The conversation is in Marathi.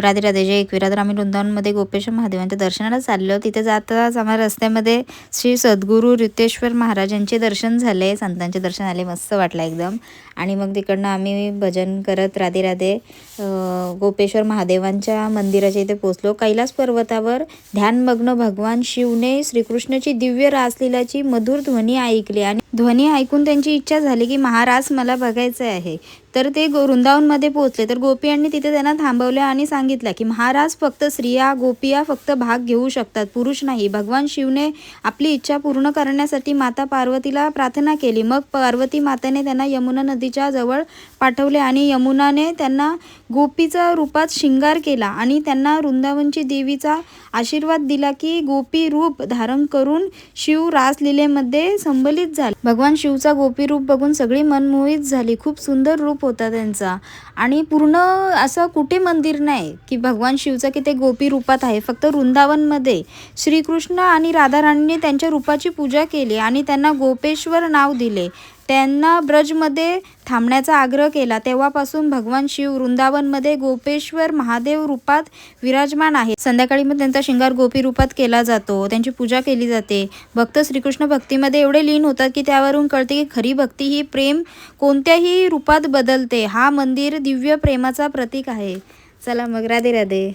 राधे राधे जय एकवीरा. तर आम्ही वृंदावनमध्ये गोपेश्वर महादेवांच्या दर्शनाला चाललो. तिथे जाताच आम्हाला रस्त्यामध्ये श्री सद्गुरू रितेश्वर महाराजांचे दर्शन झाले, संतांचे दर्शन आले, मस्त वाटलं एकदम. आणि मग तिकडनं आम्ही भजन करत राधे राधे गोपेश्वर महादेवांच्या मंदिराच्या इथे पोचलो. कैलास पर्वतावर ध्यानमग्न भगवान शिवने श्रीकृष्णाची दिव्य रासलीलाची मधुर ध्वनी ऐकली आणि ध्वनी ऐकून त्यांची इच्छा झाली की महाराज मला बघायचं आहे. तर ते वृंदावनमध्ये पोहोचले. तर गोपियांनी तिथे त्यांना थांबवले आणि सांगितलं की महाराज फक्त स्त्रिया गोपिया फक्त भाग घेऊ शकतात, पुरुष नाही. भगवान शिवने आपली इच्छा पूर्ण करण्यासाठी माता पार्वतीला प्रार्थना केली. मग पार्वती मातेने त्यांना यमुना नदीच्या जवळ पाठवले आणि यमुनाने त्यांना गोपीचा रूपात शृंगार केला आणि त्यांना वृंदावनची देवीचा आशीर्वाद दिला की गोपी रूप धारण करून शिव रासलीलेमध्ये संबलित झाले. भगवान शिवचा गोपी रूप बघून सगळी मनमोहित झाली. खूप सुंदर रूप होता त्यांचा आणि पूर्ण असं कुठे मंदिर नाही की भगवान शिवचा की ते गोपी रूपात आहे. फक्त वृंदावनमध्ये श्रीकृष्ण आणि राधाराणीने त्यांच्या रूपाची पूजा केली आणि त्यांना गोपेश्वर नाव दिले. त्यांना ब्रजमध्ये थांबण्याचा आग्रह केला. तेव्हापासून भगवान शिव वृंदावनमध्ये गोपेश्वर महादेव रूपात विराजमान आहे. संध्याकाळी मग त्यांचा शृंगार गोपी रूपात केला जातो, त्यांची पूजा केली जाते. भक्त श्रीकृष्ण भक्तीमध्ये एवढे लीन होतात की त्यावरून कळते की खरी भक्ती ही प्रेम कोणत्याही रूपात बदलते. हा मंदिर दिव्य प्रेमाचा प्रतीक आहे. चला मग राधे राधे.